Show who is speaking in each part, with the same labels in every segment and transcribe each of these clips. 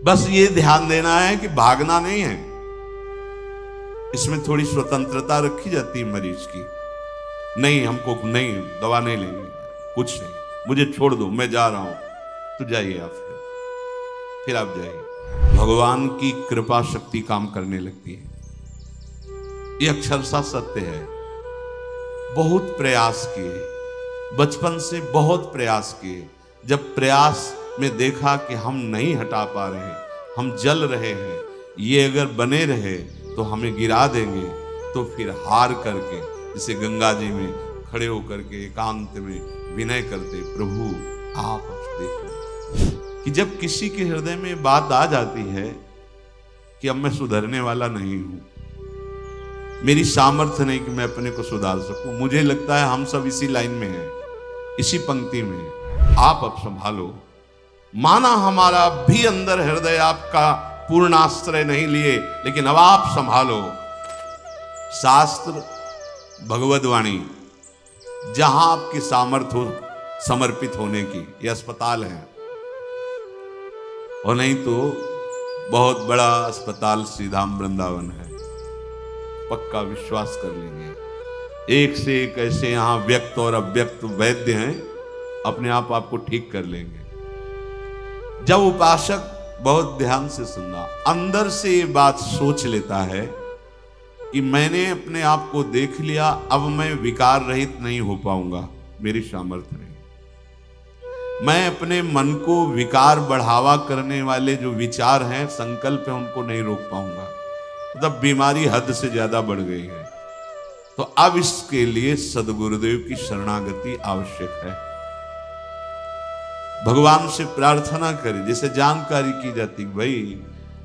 Speaker 1: बस ये ध्यान देना है कि भागना नहीं है। इसमें थोड़ी स्वतंत्रता रखी जाती है मरीज की। नहीं, हमको नहीं, दवा नहीं लेंगे, कुछ नहीं, मुझे छोड़ दो, मैं जा रहा हूं। तो जाइए आप, फिर आप जाइए। भगवान की कृपा शक्ति काम करने लगती है। ये अक्षरशः सत्य है। बहुत प्रयास किए, बचपन से बहुत प्रयास किए। जब प्रयास में देखा कि हम नहीं हटा पा रहे, हम जल रहे हैं, ये अगर बने रहे तो हमें गिरा देंगे, तो फिर हार करके जैसे गंगा जी में खड़े होकर के एकांत में विनय करते, प्रभु आप देखो। कि जब किसी के हृदय में बात आ जाती है कि अब मैं सुधरने वाला नहीं हूं, मेरी सामर्थ्य नहीं कि मैं अपने को सुधार सकूं, मुझे लगता है हम सब इसी लाइन में हैं, इसी पंक्ति में। आप अब संभालो। माना हमारा भी अंदर हृदय आपका पूर्ण आश्रय नहीं लिए, लेकिन अब आप संभालो। शास्त्र भगवद वाणी जहां आपकी सामर्थ्य हो समर्पित होने की, ये अस्पताल है। और नहीं तो बहुत बड़ा अस्पताल श्री धाम वृंदावन है, पक्का विश्वास कर लेंगे। एक से एक ऐसे यहां व्यक्त और अव्यक्त वैद्य हैं, अपने आप आपको ठीक कर लेंगे। जब उपासक बहुत ध्यान से सुनना, अंदर से ये बात सोच लेता है कि मैंने अपने आप को देख लिया, अब मैं विकार रहित नहीं हो पाऊंगा, मेरी सामर्थ्य नहीं। मैं अपने मन को विकार बढ़ावा करने वाले जो विचार हैं, संकल्प है, उनको नहीं रोक पाऊंगा। मतलब बीमारी हद से ज्यादा बढ़ गई है। तो अब इसके लिए सद्गुरुदेव की शरणागति आवश्यक है। भगवान से प्रार्थना करें, जैसे जानकारी की जाती, भाई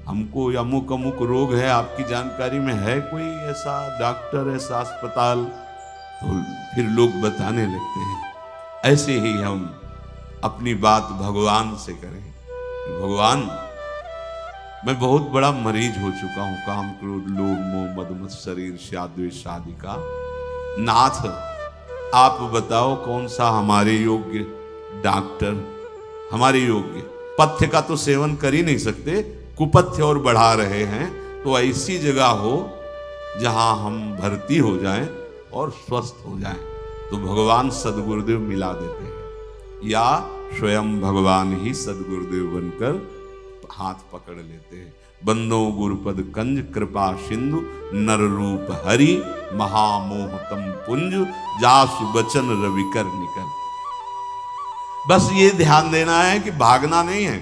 Speaker 1: हमको अमुक अमुक रोग है, आपकी जानकारी में है कोई ऐसा डॉक्टर, ऐसा अस्पताल? तो फिर लोग बताने लगते हैं। ऐसे ही हम अपनी बात भगवान से करें, भगवान मैं बहुत बड़ा मरीज हो चुका हूं, काम क्रोध लोभ मोह मद मत्सर ईर्ष्या द्वेष आदि का। नाथ आप बताओ कौन सा हमारे योग्य डॉक्टर, हमारे योग्य। पथ्य का तो सेवन कर ही नहीं सकते, कुपथ्य और बढ़ा रहे हैं, तो ऐसी जगह हो जहां हम भर्ती हो जाएं और स्वस्थ हो जाएं। तो भगवान सद्गुरुदेव मिला देते हैं, या स्वयं भगवान ही सद्गुरुदेव बनकर हाथ पकड़ लेते हैं। बंदो गुरुपद कंज कृपा सिंधु नर रूप हरि महामोहतम पुंज जासु बचन रविकर निकर। बस ये ध्यान देना है कि भागना नहीं है।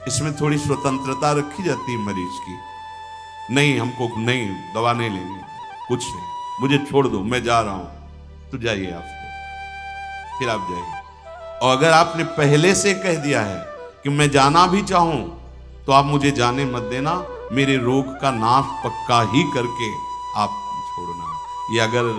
Speaker 1: इसमें थोड़ी स्वतंत्रता रखी जाती है मरीज की। नहीं, हमको नहीं, दवा नहीं लेंगे, कुछ नहीं, मुझे छोड़ दो, मैं जा रहा हूं। तो जाइए आप, फिर आप जाइए। और अगर आपने पहले से कह दिया है कि मैं जाना भी चाहूं तो आप मुझे जाने मत देना, मेरे रोग का नाश पक्का ही करके आप छोड़ना। ये अगर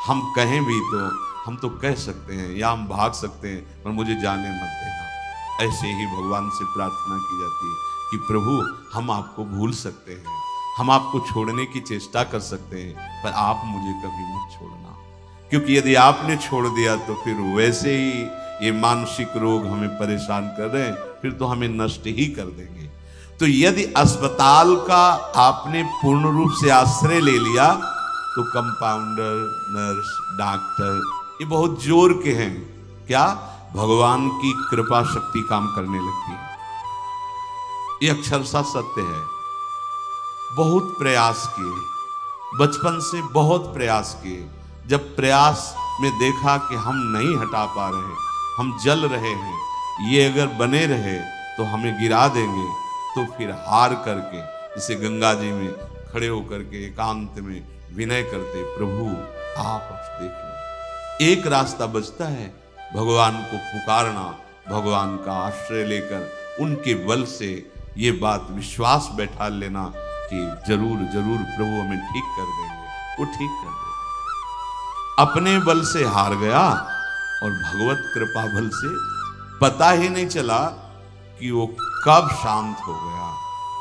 Speaker 1: हम कहें भी तो हम तो कह सकते हैं या हम भाग सकते हैं, पर मुझे जाने मत देना। ऐसे ही भगवान से प्रार्थना की जाती है कि प्रभु हम आपको भूल सकते हैं, हम आपको छोड़ने की चेष्टा कर सकते हैं, पर आप मुझे कभी मत छोड़ना। क्योंकि यदि आपने छोड़ दिया तो फिर वैसे ही ये मानसिक रोग हमें परेशान कर रहे हैं, फिर तो हमें नष्ट ही कर देंगे। तो यदि अस्पताल का आपने पूर्ण रूप से आश्रय ले लिया तो कंपाउंडर, नर्स, डॉक्टर ये बहुत जोर के हैं। क्या? भगवान की कृपा शक्ति काम करने लगती है। ये अक्षरशः सत्य है। बहुत प्रयास किए, बचपन से बहुत प्रयास किए। जब प्रयास में देखा कि हम नहीं हटा पा रहे, हम जल रहे हैं, ये अगर बने रहे तो हमें गिरा देंगे, तो फिर हार करके जैसे गंगा जी में खड़े होकर के एकांत में विनय करते, प्रभु आप देख लो। एक रास्ता बचता है, भगवान को पुकारना, भगवान का आश्रय लेकर उनके बल से ये बात विश्वास बैठा लेना कि जरूर जरूर प्रभु हमें ठीक कर देंगे। वो ठीक कर देंगे। अपने बल से हार गया और भगवत कृपा बल से पता ही नहीं चला कि वो कब शांत हो गया,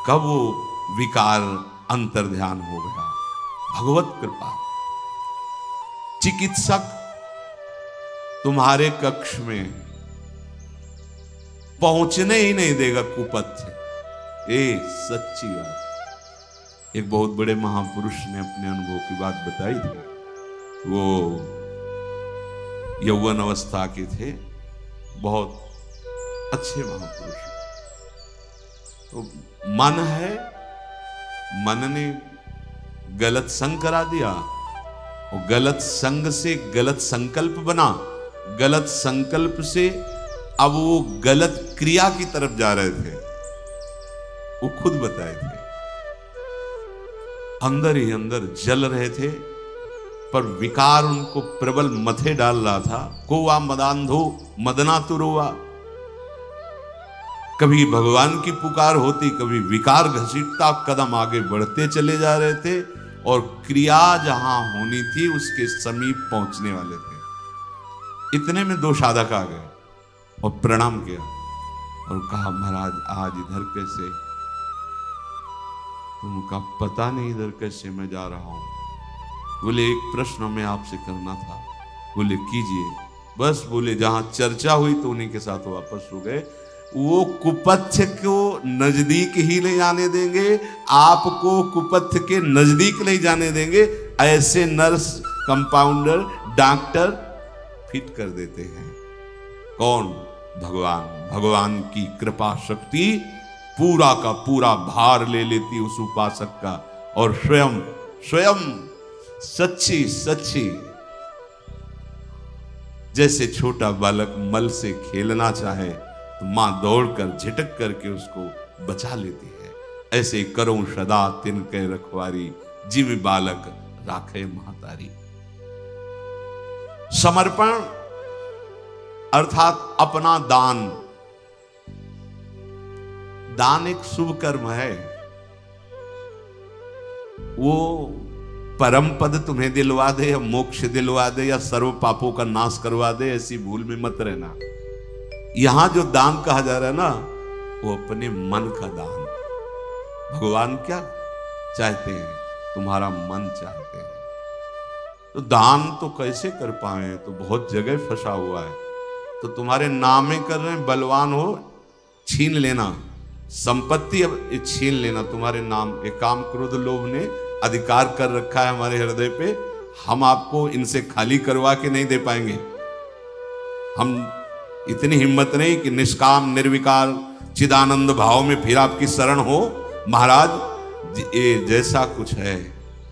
Speaker 1: कब वो विकार अंतर्ध्यान हो गया। भगवत कृपा। चिकित्सक तुम्हारे कक्ष में पहुंचने ही नहीं देगा कुपथ। ए सच्ची बात। एक बहुत बड़े महापुरुष ने अपने अनुभव की बात बताई थी। वो यौवन अवस्था के थे, बहुत अच्छे महापुरुष। तो मन है, मन ने गलत संग करा दिया और गलत संग से गलत संकल्प बना, गलत संकल्प से अब वो गलत क्रिया की तरफ जा रहे थे। वो खुद बताए थे, अंदर ही अंदर जल रहे थे, पर विकार उनको प्रबल मथे डाल रहा था। कोवा मदांधो मदना तुरुआ। कभी भगवान की पुकार होती, कभी विकार घसीटता, कदम आगे बढ़ते चले जा रहे थे और क्रिया जहां होनी थी उसके समीप पहुंचने वाले थे। इतने में 2 साधक आ गए और प्रणाम किया और कहा, महाराज आज इधर कैसे? उनका पता नहीं इधर कैसे मैं जा रहा हूं। बोले एक प्रश्न मैं आपसे करना था। बोले कीजिए। बस बोले जहां चर्चा हुई तो उन्हीं के साथ वापस हो गए। वो कुपथ को नजदीक ही नहीं जाने देंगे, आपको कुपथ के नजदीक नहीं जाने देंगे। ऐसे नर्स, कंपाउंडर, डॉक्टर फिट कर देते हैं। कौन? भगवान। भगवान की कृपा शक्ति पूरा का पूरा भार ले लेती उस उपासक का, और स्वयं स्वयं सच्ची जैसे छोटा बालक मल से खेलना चाहे तो मां दौड़कर झिटक करके उसको बचा लेती है। ऐसे करो सदा तिनके रखवारी, जिम बालक राखे महतारी। समर्पण अर्थात अपना दान। दान एक शुभ कर्म है। वो परम पद तुम्हें दिलवा दे या मोक्ष दिलवा दे या सर्व पापों का नाश करवा दे, ऐसी भूल में मत रहना। यहां जो दान कहा जा रहा है ना, वो अपने मन का दान। भगवान क्या चाहते हैं? तुम्हारा मन चाहते हैं। तो दान तो कैसे कर पाए? तो बहुत जगह फंसा हुआ है। तो तुम्हारे नामे कर रहे हैं, बलवान हो छीन लेना, संपत्ति अब छीन लेना तुम्हारे नाम। एक काम क्रोध लोभ ने अधिकार कर रखा है हमारे हृदय पे। हम आपको इनसे खाली करवा के नहीं दे पाएंगे। हम इतनी हिम्मत नहीं कि निष्काम निर्विकार चिदानंद भाव में फिर आपकी शरण हो। महाराज ये जैसा कुछ है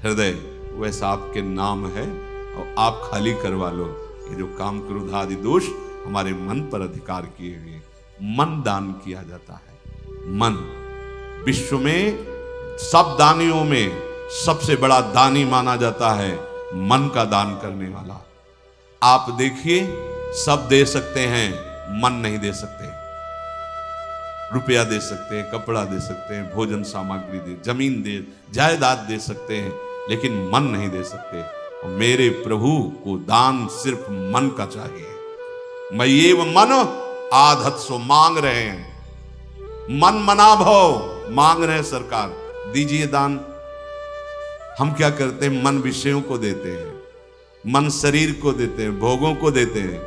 Speaker 1: हृदय, वैसा आपके नाम है और आप खाली करवा लो। ये जो काम क्रोध आदि दोष हमारे मन पर अधिकार किए हुए, मन दान किया जाता है। मन विश्व में सब दानियों में सबसे बड़ा दानी माना जाता है, मन का दान करने वाला। आप देखिए, सब दे सकते हैं, मन नहीं दे सकते। रुपया दे सकते हैं, कपड़ा दे सकते हैं, भोजन सामग्री दे, जमीन दे, जायदाद दे सकते हैं, लेकिन मन नहीं दे सकते। और मेरे प्रभु को दान सिर्फ मन का चाहिए। मैं ये मन आधत सो मांग रहे हैं, मन मना भव मांग रहे हैं सरकार, दीजिए दान। हम क्या करते हैं? मन विषयों को देते हैं, मन शरीर को देते हैं, भोगों को देते हैं,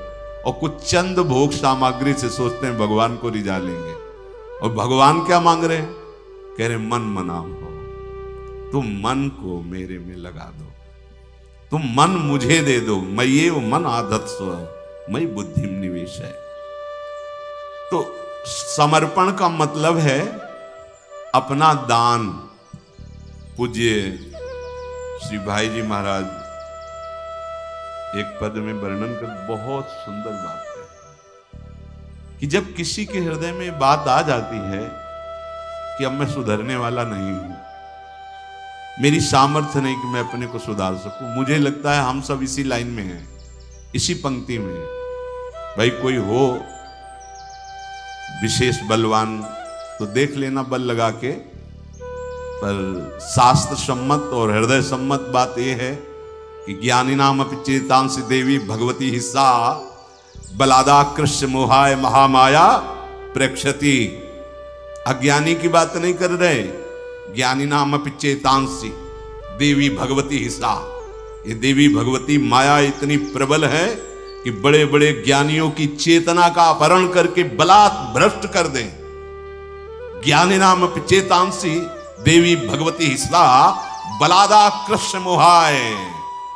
Speaker 1: और कुछ चंद भोग सामग्री से सोचते हैं भगवान को रिझा लेंगे। और भगवान क्या मांग रहे हैं? कह रहे मन मना भव, तुम मन को मेरे में लगा दो, तुम मन मुझे दे दो। मैं ये मन आदत सो मैं बुद्धि निवेश है। तो समर्पण का मतलब है अपना दान। पूज्य श्री भाई जी महाराज एक पद में वर्णन कर बहुत सुंदर बात है कि जब किसी के हृदय में बात आ जाती है कि अब मैं सुधरने वाला नहीं हूं, मेरी सामर्थ्य नहीं कि मैं अपने को सुधार सकूं। मुझे लगता है हम सब इसी लाइन में हैं, इसी पंक्ति में। भाई कोई हो विशेष बलवान तो देख लेना बल लगा के, पर शास्त्र सम्मत और हृदय सम्मत बात यह है कि ज्ञानी नाम अपि चेतांसी देवी भगवती हिस्सा बलादा कृष्ण मोहाय महामाया प्रेक्षति। अज्ञानी की बात नहीं कर रहे, ज्ञानी नाम अपि चेतांसी देवी भगवती हिस्सा। ये देवी भगवती माया इतनी प्रबल है कि बड़े बड़े ज्ञानियों की चेतना का अपहरण करके बलात् भ्रष्ट कर दें। ज्ञानी नाम चेतांसी देवी भगवती हिस्ला बलादा कृष्ण मोहाय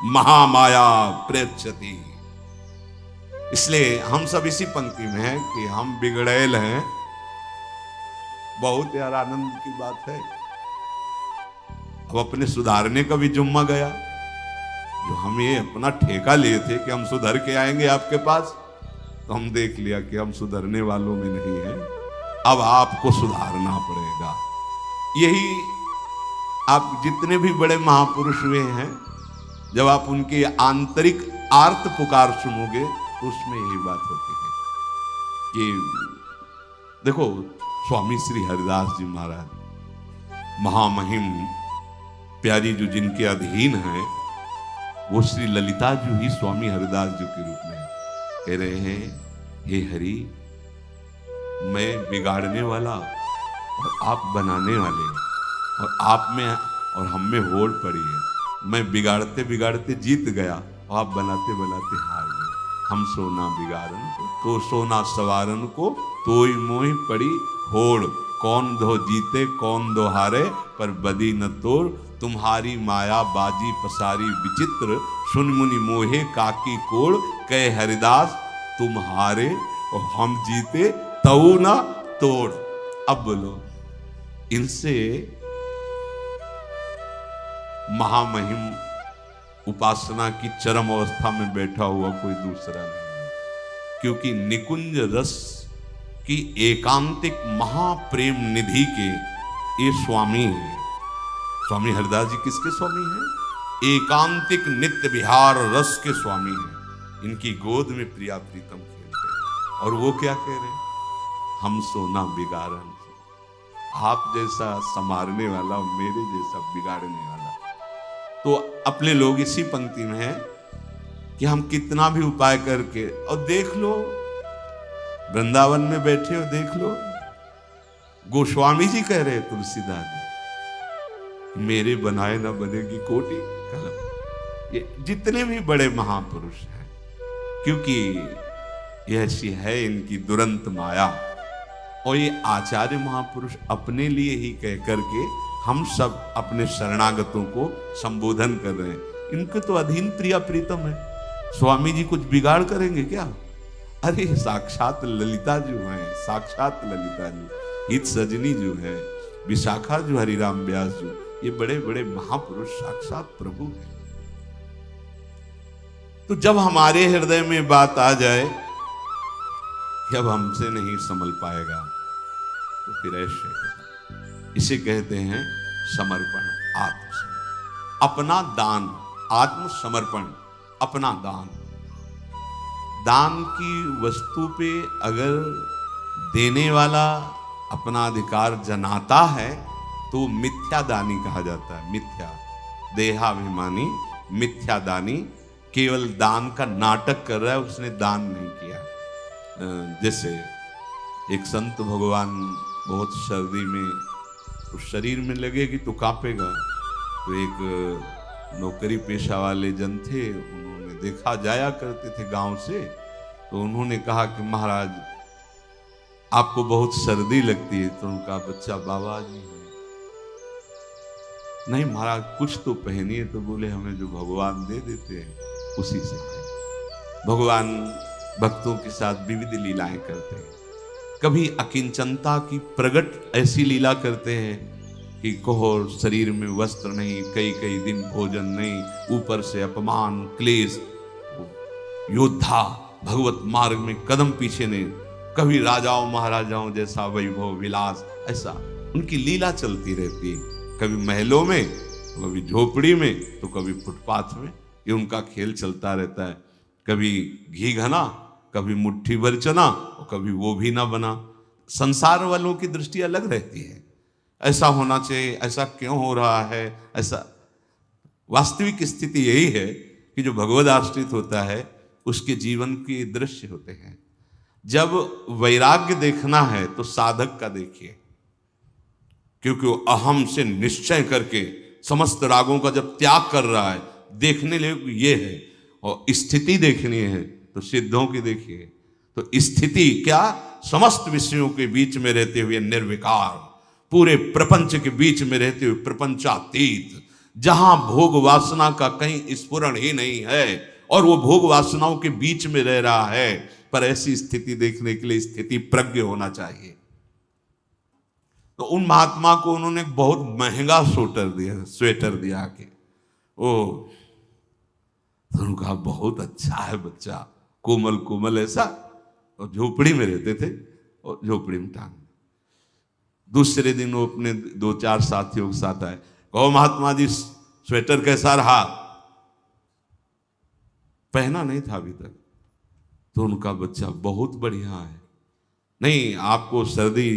Speaker 1: महामाया प्रेक्षति। इसलिए हम सब इसी पंक्ति में हैं कि हम बिगड़ैल हैं। बहुत यार आनंद की बात है। अब अपने सुधारने का भी जुम्मा गया। जो हम ये अपना ठेका लिए थे कि हम सुधर के आएंगे आपके पास, तो हम देख लिया कि हम सुधरने वालों में नहीं है। अब आपको सुधारना पड़ेगा। यही आप जितने भी बड़े महापुरुष हुए हैं, जब आप उनकी आंतरिक आर्त पुकार सुनोगे तो उसमें यही बात होती है कि देखो, स्वामी श्री हरिदास जी महाराज महामहिम प्यारी जो जिनके अधीन है, वो श्री ललिता जी ही स्वामी हरिदास जी के रूप में कह रहे हैं, हे हरि, मैं बिगाड़ने वाला और आप बनाने वाले, और आप में और हम में होड़ पड़ी है। मैं बिगाड़ते बिगाड़ते जीत गया और आप बनाते बनाते हार गए। हम सोना बिगाड़न को तो सोना सवारन को, तोई मोहि पड़ी होड़। कौन दो जीते कौन दो हारे, पर बदी न तोड़। तुम्हारी माया बाजी पसारी विचित्र, सुन मुनि मोहे काकी कोड़। कहे हरिदास तुम हारे और हम जीते तऊ ना तोड़। अब बोलो, इनसे महामहिम उपासना की चरम अवस्था में बैठा हुआ कोई दूसरा नहीं है। क्योंकि निकुंज रस की एकांतिक महाप्रेम निधि के ये स्वामी हैं। स्वामी हरिदास जी किसके स्वामी हैं? एकांतिक नित्य विहार रस के स्वामी हैं। इनकी गोद में प्रिया प्रीतम खेलते हैं। और वो क्या कह रहे हैं? हम सोना बिगाड़न, आप जैसा संवारने वाला और मेरे जैसा बिगाड़ने वाला। तो अपने लोग इसी पंक्ति में हैं कि हम कितना भी उपाय करके, और देख लो वृंदावन में बैठे हो, देख लो गोस्वामी जी कह रहे तुलसीदास जी, मेरे बनाए ना बनेगी कोटि कलम। ये जितने भी बड़े महापुरुष हैं, क्योंकि यह ऐसी है इनकी दुरंत माया। और ये आचार्य महापुरुष अपने लिए ही कह करके हम सब अपने शरणागतों को संबोधन कर रहे हैं। इनके तो अधीन प्रिया प्रीतम है। स्वामी जी कुछ बिगाड़ करेंगे क्या? अरे साक्षात ललिता जो है, साक्षात ललिता जी, हित सजनी जो है, विशाखा जो, हरिराम व्यास जो, ये बड़े बड़े महापुरुष साक्षात प्रभु हैं। तो जब हमारे हृदय में बात आ जाए कि अब हमसे नहीं संभल पाएगा, तो फिर ऐसे इसे कहते हैं समर्पण, आत्मसमर्पण, अपना दान, आत्मसमर्पण, अपना दान। दान की वस्तु पे अगर देने वाला अपना अधिकार जनाता है तो मिथ्या दानी कहा जाता है। मिथ्या देहाभिमानी, मिथ्या दानी, केवल दान का नाटक कर रहा है, उसने दान नहीं किया। जैसे एक संत भगवान बहुत सर्दी में तो शरीर में लगेगी तो कांपेगा। तो एक नौकरी पेशा वाले जन थे, उन्होंने देखा, जाया करते थे गांव से, तो उन्होंने कहा कि महाराज आपको बहुत सर्दी लगती है। तो उनका बच्चा बाबा जी है, नहीं महाराज कुछ तो पहनिए। तो बोले हमें जो भगवान दे देते हैं उसी से है। भगवान भक्तों के साथ विविध लीलाएं करते हैं। कभी अकिंचनता की प्रगट ऐसी लीला करते हैं कि कोहर शरीर में वस्त्र नहीं, कई कई दिन भोजन नहीं, ऊपर से अपमान क्लेश, योद्धा भगवत मार्ग में कदम पीछे नहीं। कभी राजाओं महाराजाओं जैसा वैभव विलास, ऐसा उनकी लीला चलती रहती है। कभी महलों में, तो कभी झोपड़ी में, तो कभी फुटपाथ में। ये उनका खेल चलता रहता है। कभी घी घना, कभी मुट्ठी भर चना, और कभी वो भी ना बना। संसार वालों की दृष्टि अलग रहती है। ऐसा होना चाहिए, ऐसा क्यों हो रहा है, ऐसा। वास्तविक स्थिति यही है कि जो भगवद आश्रित होता है उसके जीवन के दृश्य होते हैं। जब वैराग्य देखना है तो साधक का देखिए, क्योंकि वो अहम से निश्चय करके समस्त रागों का जब त्याग कर रहा है, देखने लिए ये है। और स्थिति देखनी है तो तो सिद्धों की देखिए, तो स्थिति क्या, समस्त विषयों के बीच में रहते हुए निर्विकार, पूरे प्रपंच के बीच में रहते हुए प्रपंचातीत, जहां भोग वासना का कहीं स्फुरण ही नहीं है और वो भोग वासनाओं के बीच में रह रहा है। पर ऐसी स्थिति देखने के लिए स्थिति प्रज्ञ होना चाहिए। तो उन महात्मा को उन्होंने बहुत महंगा स्वेटर दिया कि ओ, तो उन्होंने कहा बहुत अच्छा है बच्चा, कोमल कोमल ऐसा, और झोपड़ी में रहते थे और झोपड़ी में टांग। दूसरे दिन वो अपने 2-4 साथियों के साथ आए, कहो महात्मा जी स्वेटर कैसा रहा, पहना नहीं था अभी तक। तो उनका बच्चा बहुत बढ़िया है, नहीं आपको सर्दी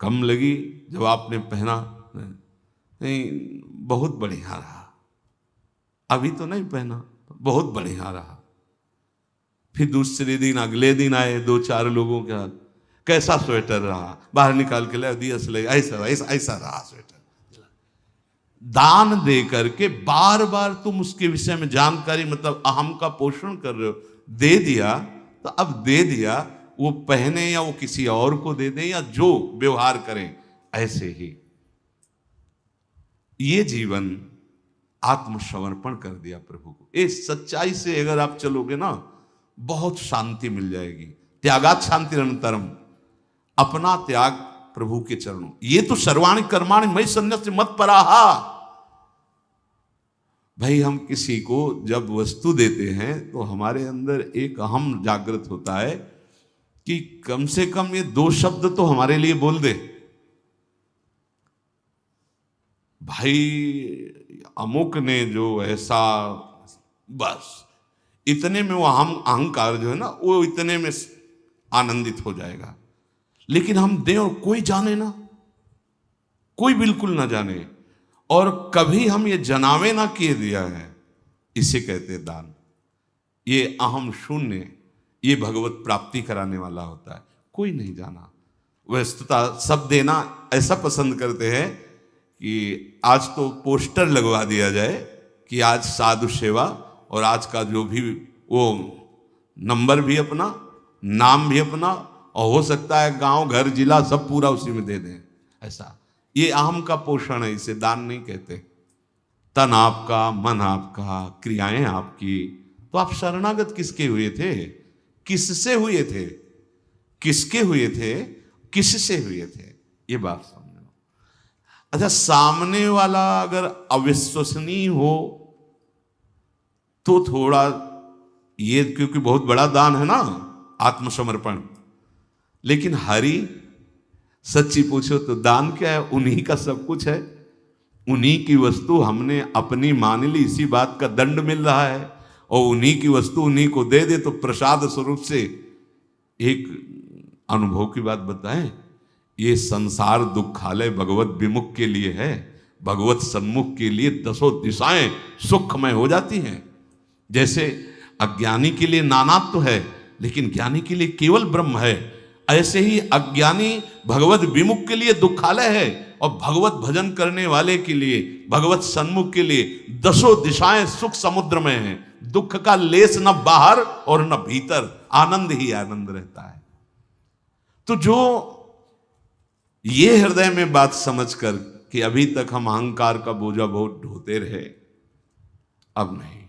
Speaker 1: कम लगी जब आपने पहना, नहीं बहुत बढ़िया रहा, अभी तो नहीं पहना, बहुत बढ़िया रहा। फिर दूसरे दिन अगले दिन आए 2-4 लोगों के हाथ, कैसा स्वेटर रहा, बाहर निकाल के ले दिया, ऐसा रहा स्वेटर। दान दे करके बार बार तुम उसके विषय में जानकारी, मतलब अहम का पोषण कर रहे हो। दे दिया तो अब दे दिया, वो पहने या वो किसी और को दे दें या जो व्यवहार करें, ऐसे ही ये जीवन आत्मसमर्पण कर दिया प्रभु को। इस सच्चाई से अगर आप चलोगे ना, बहुत शांति मिल जाएगी। त्यागात शांति अनंतरम, अपना त्याग प्रभु के चरणों। ये तो सर्वाणि कर्माणि मयि सन्न्यस्य मत्पराः। भाई हम किसी को जब वस्तु देते हैं तो हमारे अंदर एक अहम जागृत होता है कि कम से कम ये 2 शब्द तो हमारे लिए बोल दे। भाई अमुक ने जो ऐसा, बस इतने में वो अहंकार जो है ना, वो इतने में आनंदित हो जाएगा। लेकिन हम दें और कोई जाने ना, कोई बिल्कुल ना जाने, और कभी हम ये जनावे ना किए दिया है, इसे कहते दान। ये अहम शून्य, ये भगवत प्राप्ति कराने वाला होता है। कोई नहीं जाना, वस्तुतः सब देना ऐसा पसंद करते हैं कि आज तो पोस्टर लगवा दिया जाए कि आज साधु सेवा, और आज का जो भी वो नंबर भी अपना, नाम भी अपना, और हो सकता है गांव घर जिला सब पूरा उसी में दे दें। ऐसा ये अहम का पोषण है, इसे दान नहीं कहते। तन आपका, मन आपका, क्रियाएं आपकी, तो आप शरणागत किसके हुए थे, किससे हुए थे, किसके हुए थे, किससे हुए थे, ये बात समझो। अच्छा, सामने वाला अगर अविश्वसनीय हो तो थोड़ा ये, क्योंकि बहुत बड़ा दान है ना आत्मसमर्पण। लेकिन हरि सच्ची पूछो तो दान क्या है, उन्हीं का सब कुछ है, उन्हीं की वस्तु हमने अपनी मान ली, इसी बात का दंड मिल रहा है, और उन्हीं की वस्तु उन्हीं को दे दे तो प्रसाद स्वरूप से। एक अनुभव की बात बताएं, ये संसार दुखालय भगवत विमुख के लिए है, भगवत सन्मुख के लिए 10 दिशाएं सुखमय हो जाती हैं। जैसे अज्ञानी के लिए नानात्व है, लेकिन ज्ञानी के लिए केवल ब्रह्म है, ऐसे ही अज्ञानी भगवत विमुख के लिए दुखालय है, और भगवत भजन करने वाले के लिए, भगवत सन्मुख के लिए 10 दिशाएं सुख समुद्र में हैं। दुख का लेस न बाहर और न भीतर, आनंद ही आनंद रहता है। तो जो ये हृदय में बात समझकर कि अभी तक हम अहंकार का बोझा बहुत ढोते रहे, अब नहीं,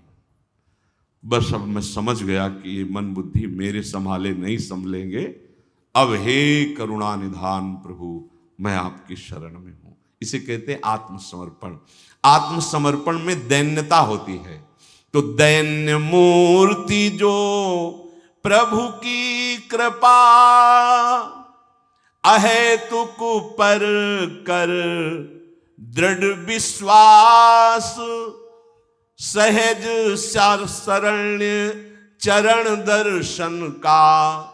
Speaker 1: बस अब मैं समझ गया कि ये मन बुद्धि मेरे संभाले नहीं संभलेंगे, अब हे करुणा निधान प्रभु मैं आपकी शरण में हूं। इसे कहते हैं आत्मसमर्पण। आत्मसमर्पण में दैन्यता होती है। तो दैन्य मूर्ति जो प्रभु की कृपा, अहेतुक पर कर दृढ़ विश्वास, सहज शरण्य चरण दर्शन का,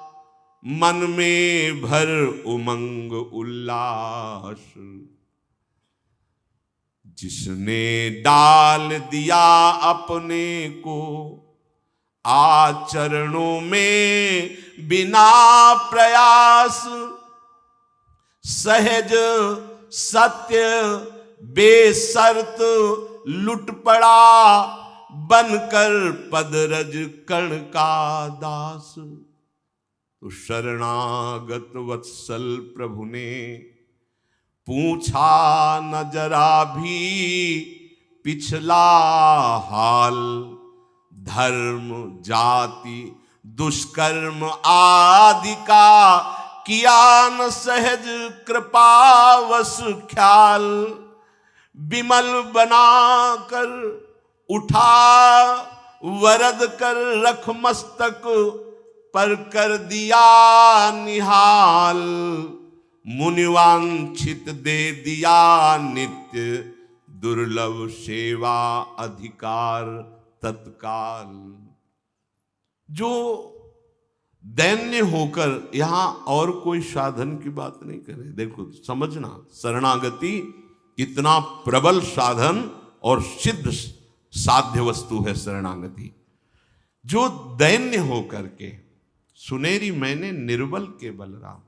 Speaker 1: मन में भर उमंग उल्लास। जिसने डाल दिया अपने को आचरणों में बिना प्रयास, सहज सत्य बेशर्त लुट पड़ा बनकर पदरज कर्ण का दास। तो शरणागत वत्सल प्रभु ने पूछा न जरा भी पिछला हाल। धर्म जाति दुष्कर्म आदि का किया न सहज कृपावश ख्याल। विमल बनाकर उठा वरद कर रख मस्तक पर कर दिया निहाल। मुनिवांछित दे दिया नित्य दुर्लभ सेवा अधिकार तत्काल। जो दैन्य होकर यहां और कोई साधन की बात नहीं करे। देखो समझना, शरणागति कितना प्रबल साधन और सिद्ध साध्य वस्तु है शरणागति। जो दैन्य होकर के सुनेरी मैंने निर्बल के बलराम।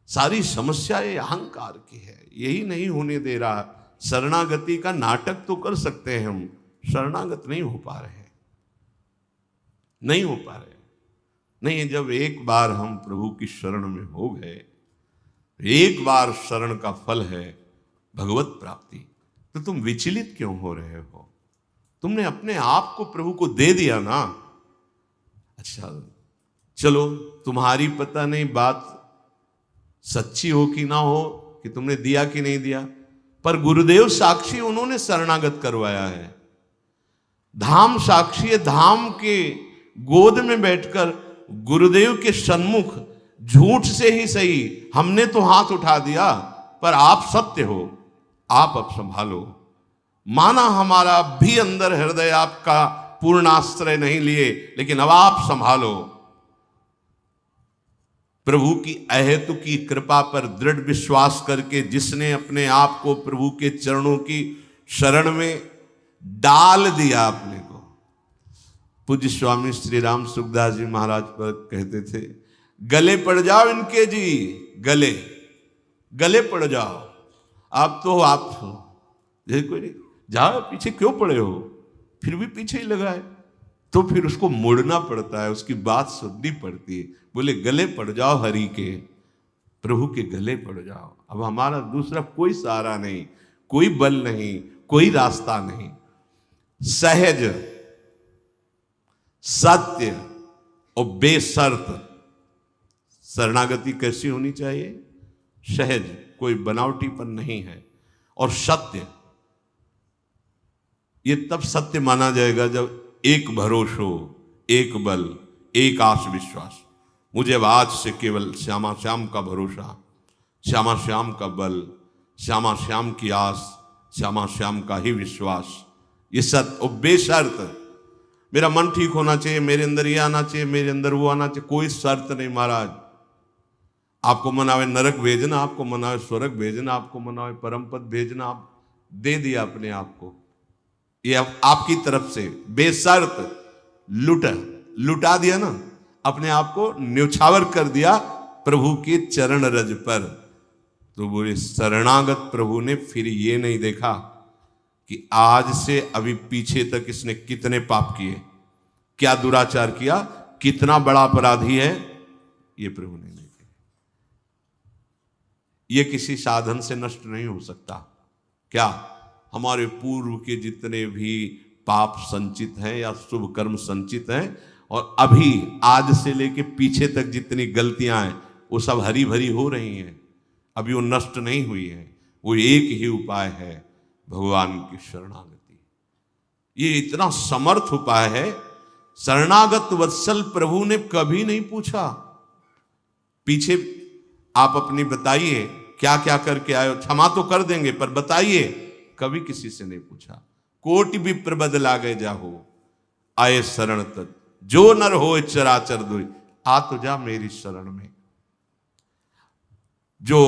Speaker 1: सारी समस्या ये अहंकार की है, यही नहीं होने दे रहा। शरणागति का नाटक तो कर सकते हैं हम, शरणागत नहीं हो पा रहे, नहीं हो पा रहे। नहीं, जब एक बार हम प्रभु की शरण में हो गए, एक बार शरण का फल है भगवत प्राप्ति, तो तुम विचलित क्यों हो रहे हो? तुमने अपने आप को प्रभु को दे दिया ना। अच्छा चलो, तुम्हारी पता नहीं बात सच्ची हो कि ना हो, कि तुमने दिया कि नहीं दिया, पर गुरुदेव साक्षी, उन्होंने शरणागत करवाया है। धाम साक्षी है, धाम के गोद में बैठकर गुरुदेव के सन्मुख झूठ से ही सही हमने तो हाथ उठा दिया, पर आप सत्य हो, आप अब संभालो। माना हमारा भी अंदर हृदय आपका पूर्ण आश्रय नहीं लिए, लेकिन अब आप संभालो। प्रभु की अहेतु की कृपा पर दृढ़ विश्वास करके जिसने अपने आप को प्रभु के चरणों की शरण में डाल दिया अपने को। पूज्य स्वामी श्री राम सुखदास जी महाराज पर कहते थे, गले पड़ जाओ इनके जी, गले गले पड़ जाओ। आप तो आप कोई नहीं, जाओ पीछे क्यों पड़े हो, फिर भी पीछे ही लगा है, तो फिर उसको मुड़ना पड़ता है, उसकी बात सुननी पड़ती है। बोले गले पड़ जाओ हरि के, प्रभु के गले पड़ जाओ। अब हमारा दूसरा कोई सहारा नहीं, कोई बल नहीं, कोई रास्ता नहीं। सहज, सत्य और बेशर्त शरणागति कैसी होनी चाहिए? सहज, कोई बनावटीपन नहीं है, और सत्य। ये तब सत्य माना जाएगा जब एक भरोसो, एक बल, एक आस विश्वास। मुझे अब आज से केवल श्यामा श्याम का भरोसा, श्यामा श्याम का बल, श्यामा श्याम की आस, श्यामा श्याम का ही विश्वास। ये सत्य और बेशर्त। मेरा मन ठीक होना चाहिए, मेरे अंदर ये आना चाहिए, मेरे अंदर वो आना चाहिए, कोई शर्त नहीं महाराज। आपको मनावे नरक भेजना, आपको मनावे स्वर्ग भेजना, आपको मनावे परम पद भेजना, आप दे दिया अपने आप को, ये आपकी तरफ से बेशर्त लुटा दिया ना, अपने आप को न्यौछावर कर दिया प्रभु के चरण रज पर। तो बोले शरणागत प्रभु ने फिर ये नहीं देखा कि आज से अभी पीछे तक इसने कितने पाप किए, क्या दुराचार किया, कितना बड़ा अपराधी है, ये प्रभु ने नहीं देखा। ये किसी साधन से नष्ट नहीं हो सकता। क्या हमारे पूर्व के जितने भी पाप संचित हैं या शुभ कर्म संचित हैं, और अभी आज से लेके पीछे तक जितनी गलतियां हैं, वो सब हरी भरी हो रही हैं, अभी वो नष्ट नहीं हुई है। वो एक ही उपाय है, भगवान की शरणागति। ये इतना समर्थ उपाय है। शरणागत वत्सल प्रभु ने कभी नहीं पूछा, पीछे आप अपनी बताइए क्या क्या करके आए हो, क्षमा तो कर देंगे पर बताइए, कभी किसी से नहीं पूछा। कोटि भी प्रबद लागे जाहो, आए शरण तक जो नर हो चराचर दुई, आ तो जा मेरी शरण में। जो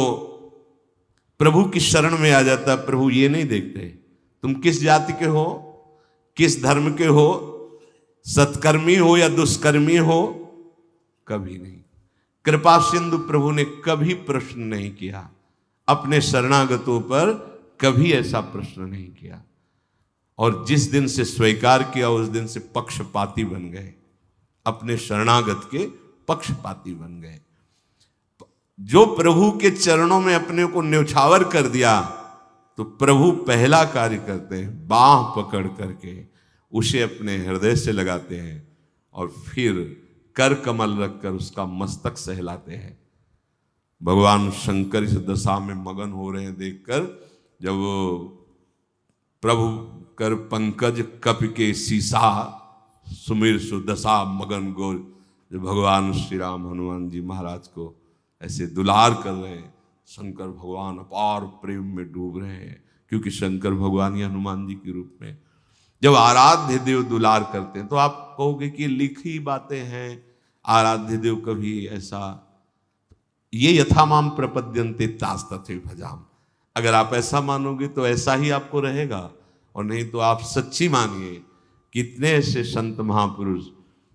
Speaker 1: प्रभु की शरण में आ जाता, प्रभु ये नहीं देखते तुम किस जाति के हो, किस धर्म के हो, सत्कर्मी हो या दुष्कर्मी हो, कभी नहीं। कृपा सिंधु प्रभु ने कभी प्रश्न नहीं किया, अपने शरणागतों पर कभी ऐसा प्रश्न नहीं किया। और जिस दिन से स्वीकार किया उस दिन से पक्षपाती बन गए, अपने शरणागत के पक्षपाती बन गए। जो प्रभु के चरणों में अपने को न्यौछावर कर दिया तो प्रभु पहला कार्य करते हैं, बाह पकड़ करके उसे अपने हृदय से लगाते हैं और फिर कर कमल रखकर उसका मस्तक सहलाते हैं। भगवान शंकर इस दशा में मगन हो रहे हैं देखकर, जब वो प्रभु कर पंकज कप के सीसा सुमिर सुदशा मगन गोर, जो भगवान श्री राम हनुमान जी महाराज को ऐसे दुलार कर रहे हैं, शंकर भगवान अपार प्रेम में डूब रहे हैं, क्योंकि शंकर भगवान ही हनुमान जी के रूप में जब आराध्य देव दुलार करते हैं तो आप कहोगे कि लिखी बातें हैं, आराध्य देव कभी ऐसा, ये यथामाम प्रपद्यन्ते तास तथे भजाम, अगर आप ऐसा मानोगे तो ऐसा ही आपको रहेगा, और नहीं तो आप सच्ची मानिए कितने ऐसे संत महापुरुष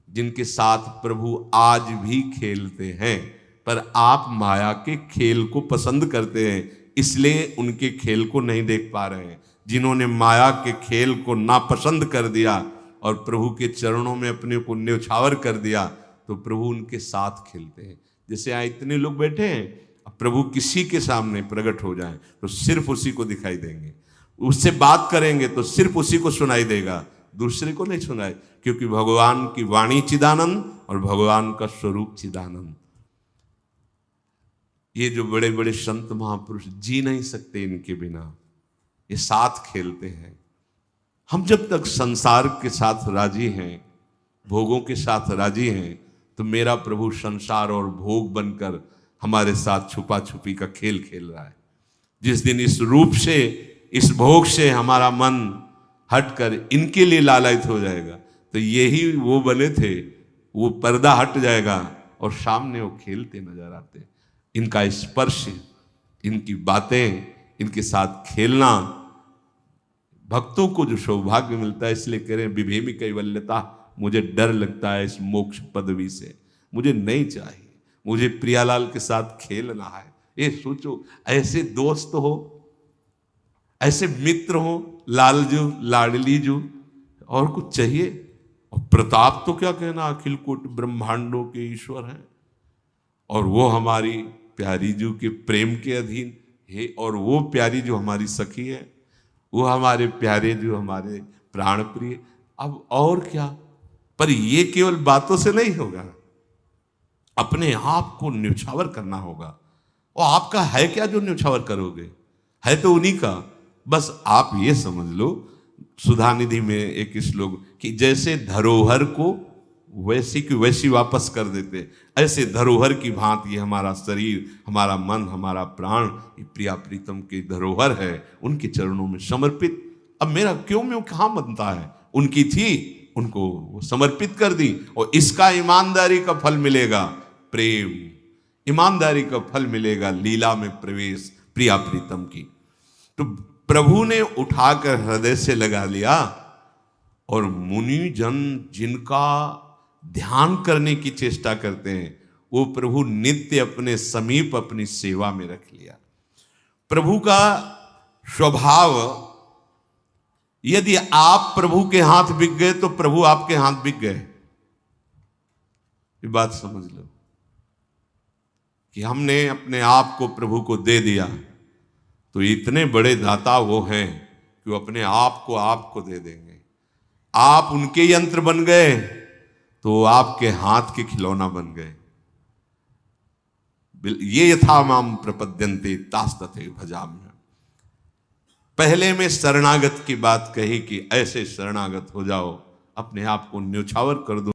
Speaker 1: जिनके साथ प्रभु आज भी खेलते हैं, पर आप माया के खेल को पसंद करते हैं इसलिए उनके खेल को नहीं देख पा रहे हैं। जिन्होंने माया के खेल को नापसंद कर दिया और प्रभु के चरणों में अपने को न्यौछावर कर दिया तो प्रभु उनके साथ खेलते हैं। जैसे यहाँ इतने लोग बैठे हैं, अब प्रभु किसी के सामने प्रकट हो जाएं तो सिर्फ उसी को दिखाई देंगे, उससे बात करेंगे तो सिर्फ उसी को सुनाई देगा, दूसरे को नहीं सुनाए, क्योंकि भगवान की वाणी चिदानंद और भगवान का स्वरूप चिदानंद। ये जो बड़े बड़े संत महापुरुष जी नहीं सकते इनके बिना, ये साथ खेलते हैं। हम जब तक संसार के साथ राजी हैं, भोगों के साथ राजी हैं, तो मेरा प्रभु संसार और भोग बनकर हमारे साथ छुपा छुपी का खेल खेल रहा है। जिस दिन इस रूप से, इस भोग से हमारा मन हटकर इनके लिए लालायित हो जाएगा तो यही वो बने थे, वो पर्दा हट जाएगा और सामने वो खेलते नजर आते हैं। इनका स्पर्श, इनकी बातें, इनके साथ खेलना भक्तों को जो सौभाग्य मिलता है, इसलिए कह रहे हैं विभेमी कैवल्यता, मुझे डर लगता है इस मोक्ष पदवी से, मुझे नहीं चाहिए, मुझे प्रियालाल के साथ खेलना है। ये सोचो, ऐसे दोस्त हो, ऐसे मित्र हो, लालजू लाडलीजू, और कुछ चाहिए? और प्रताप तो क्या कहना, अखिल कोटि ब्रह्मांडों के ईश्वर हैं, और वो हमारी प्यारी जू के प्रेम के अधीन है, और वो प्यारी जो हमारी सखी है, वो हमारे प्यारे जो हमारे प्राण प्रिय। अब और क्या? पर ये केवल बातों से नहीं होगा, अपने आप को न्यौछावर करना होगा। और आपका है क्या जो न्यौछावर करोगे? है तो उन्हीं का। बस आप ये समझ लो, सुधा निधि में एक श्लोक कि जैसे धरोहर को वैसी की वैसी वापस कर देते, ऐसे धरोहर की भांति ये हमारा शरीर, हमारा मन, हमारा प्राण, ये प्रिया प्रीतम के धरोहर है, उनके चरणों में समर्पित। अब मेरा क्यों में कहाँ बनता है? उनकी थी, उनको वो समर्पित कर दी, और इसका ईमानदारी का फल मिलेगा, प्रेम, ईमानदारी का फल मिलेगा, लीला में प्रवेश प्रिया प्रीतम की। तो प्रभु ने उठाकर हृदय से लगा लिया, और मुनि जन जिनका ध्यान करने की चेष्टा करते हैं, वो प्रभु नित्य अपने समीप अपनी सेवा में रख लिया। प्रभु का स्वभाव, यदि आप प्रभु के हाथ बिक गए तो प्रभु आपके हाथ बिक गए। ये बात समझ लो कि हमने अपने आप को प्रभु को दे दिया तो इतने बड़े दाता वो हैं कि वो अपने आप को आपको दे देंगे। आप उनके यंत्र बन गए तो आपके हाथ के खिलौना बन गए। ये यथा माम प्रपद्यन्ते तास तथे भजाम्य। पहले में शरणागत की बात कही कि ऐसे शरणागत हो जाओ, अपने आप को न्यौछावर कर दो।